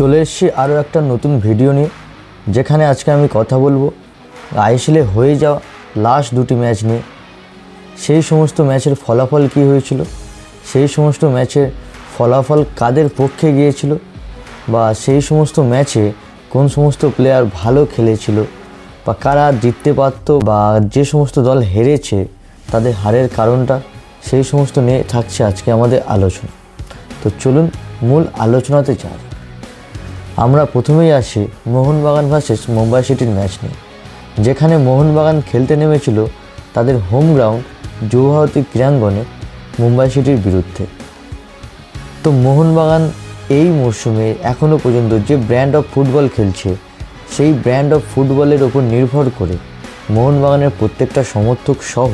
চলে এসেছি আরও একটা নতুন ভিডিও নিয়ে, যেখানে আজকে আমি কথা বলবো আইএসএলে হয়ে যাওয়া লাস্ট দুটি ম্যাচ নিয়ে। সেই সমস্ত ম্যাচের ফলাফল কী হয়েছিল, সেই সমস্ত ম্যাচের ফলাফল কাদের পক্ষে গিয়েছিল, বা সেই সমস্ত ম্যাচে কোন সমস্ত প্লেয়ার ভালো খেলেছিল, বা কারা জিততে পারত, বা যে সমস্ত দল হেরেছে তাদের হারের কারণটা, সেই সমস্ত নিয়ে থাকছে আজকে আমাদের আলোচনা। তো চলুন মূল আলোচনাতে যাই। আমরা প্রথমেই আসি মোহনবাগান ভার্সেস মুম্বাই সিটির ম্যাচ নিয়ে, যেখানে মোহনবাগান খেলতে নেমেছিল তাদের হোম গ্রাউন্ড জৌহাতি ক্রীড়াঙ্গনে মুম্বাই সিটির বিরুদ্ধে। তো মোহনবাগান এই মরশুমে এখনও পর্যন্ত যে ব্র্যান্ড অফ ফুটবল খেলছে, সেই ব্র্যান্ড অফ ফুটবলের ওপর নির্ভর করে মোহনবাগানের প্রত্যেকটা সমর্থক সহ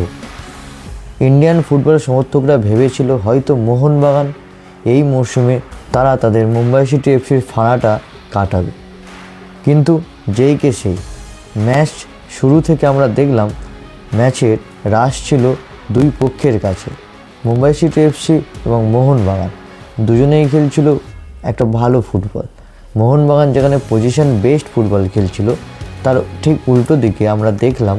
ইন্ডিয়ান ফুটবলের সমর্থকরা ভেবেছিল হয়তো মোহনবাগান এই মরশুমে তারা তাদের মুম্বাই সিটি এফসির ফাঁড়াটা কাটাবে। কিন্তু যেই কে সেই ম্যাচ শুরু থেকে আমরা দেখলাম ম্যাচের রাশ ছিল দুই পক্ষের কাছে। মুম্বাই সিটি এফসি এবং মোহনবাগান দুজনেই খেলছিল একটা ভালো ফুটবল। মোহনবাগান যেখানে পজিশন বেস্ট ফুটবল খেলছিল, তার ঠিক উল্টো দিকে আমরা দেখলাম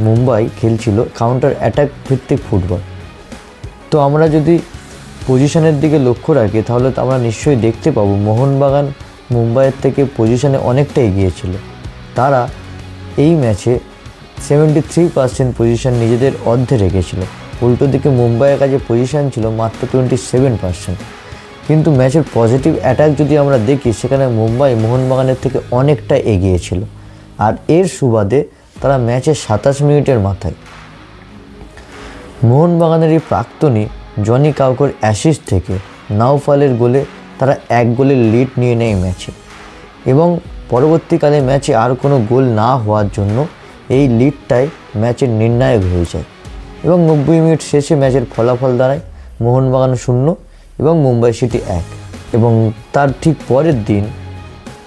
মুম্বাই খেলছিল কাউন্টার অ্যাটাক ভিত্তিক ফুটবল। তো আমরা যদি পজিশনের দিকে লক্ষ্য রাখি তাহলে তো আমরা নিশ্চয়ই দেখতে পাবো মোহনবাগান মুম্বাইয়ের থেকে পজিশনে অনেকটা এগিয়েছিল। তারা এই ম্যাচে 73% পজিশন নিজেদের অর্ধে রেখেছিল, উল্টো দিকে মুম্বাইয়ের কাছে পজিশন ছিল মাত্র 27%। কিন্তু ম্যাচের পজিটিভ অ্যাটাক যদি আমরা দেখি, সেখানে মুম্বাই মোহনবাগানের থেকে অনেকটা এগিয়েছিল। আর এর সুবাদে তারা ম্যাচের 27 মিনিটের মাথায় মোহনবাগানের এই প্রাক্তনী জনি কাউকোর অ্যাসিস্ট থেকে নাওফালের গোলে তারা 1 গোলের লিড নিয়ে নেয় ম্যাচে, এবং পরবর্তীকালে ম্যাচে আর কোনো গোল না হওয়ার জন্য এই লিডটাই ম্যাচের নির্ণায়ক হয়ে যায়। এবং 90 মিনিট শেষে ম্যাচের ফলাফল দাঁড়ায় মোহনবাগান 0 এবং মুম্বাই সিটি 1। এবং তার ঠিক পরের দিন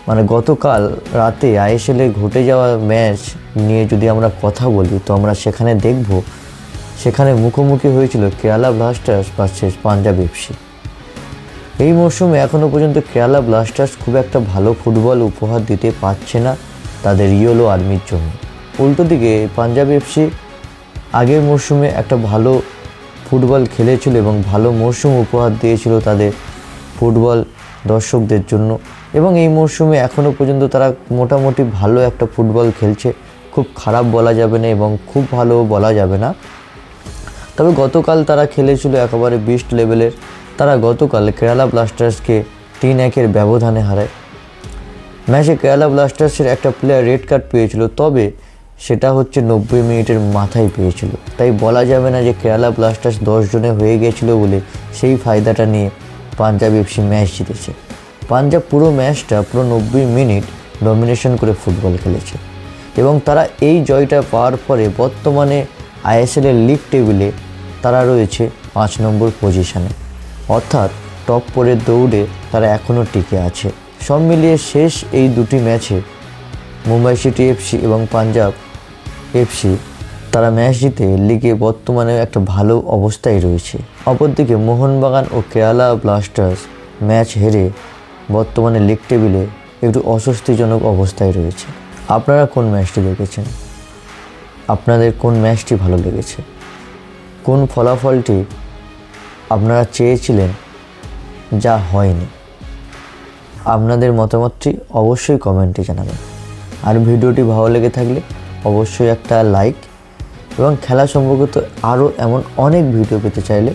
মানে গতকাল রাতে আইএসএলে ঘটে যাওয়া ম্যাচ নিয়ে যদি আমরা কথা বলি, তো আমরা সেখানে দেখব সেখানে মুখোমুখি হয়েছিল Kerala Blasters versus Punjab FC. এই মরশুমে এখনও পর্যন্ত কেরালা ব্লাস্টার্স খুব একটা ভালো ফুটবল উপহার দিতে পারছে না তাদের ইয়েলো আর্মির জন্য। উল্টো দিকে পাঞ্জাব এফসি আগের মরশুমে একটা ভালো ফুটবল খেলেছিল এবং ভালো মরশুম উপহার দিয়েছিল তাদের ফুটবল দর্শকদের জন্য। এবং এই মরশুমে এখনও পর্যন্ত তারা মোটামুটি ভালো একটা ফুটবল খেলছে, খুব খারাপ বলা যাবে না এবং খুব ভালো বলা যাবে না। তবে গতকাল তারা খেলেছিল একেবারে বেস্ট লেভেলের। তারা গতকাল কেরালা ব্লাস্টার্সকে 3-1 ব্যবধানে হারায়। ম্যাচে কেরালা ব্লাস্টার্সের একটা প্লেয়ার রেড কার্ড পেয়েছিল, তবে সেটা হচ্ছে 90 মিনিটের মাথায় পেয়েছিল। তাই বলা যাবে না যে কেরালা ব্লাস্টার্স 10 জনে হয়ে গেছিল বলে সেই ফায়দাটা নিয়ে পাঞ্জাব এফসি ম্যাচ জিতেছে। পাঞ্জাব পুরো ম্যাচটা পুরো 90 মিনিট ডমিনেশন করে ফুটবল খেলেছে, এবং তারা এই জয়টা পাওয়ার পরে বর্তমানে আইএসএলের লিগ টেবিলে তারা রয়েছে 5 নম্বর পজিশনে, অর্থাৎ টপ 4-এর দৌড়ে তারা এখনও টিকে আছে। সব মিলিয়ে শেষ এই দুটি ম্যাচে মুম্বাই সিটি এফসি এবং পাঞ্জাব এফসি তারা ম্যাচ জিতে লিগে বর্তমানে একটা ভালো অবস্থায় রয়েছে। অপরদিকে মোহনবাগান ও কেরালা ব্লাস্টার্স ম্যাচ হেরে বর্তমানে লিগ টেবিলে একটু অস্বস্তিজনক অবস্থায় রয়েছে। আপনারা কোন ম্যাচটি দেখেছেন? আপনাদের কোন ম্যাচটি ভালো লেগেছে? কোন ফলাফলটি আপনারা চেয়েছিলেন যা হয়নি? আপনাদের মতামতটি অবশ্যই কমেন্টে জানাবেন। আর ভিডিওটি ভালো লেগে থাকলে অবশ্যই একটা লাইক, এবং খেলা সম্পর্কিত আরও এমন অনেক ভিডিও পেতে চাইলে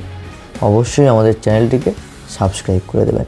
অবশ্যই আমাদের চ্যানেলটিকে সাবস্ক্রাইব করে দেবেন।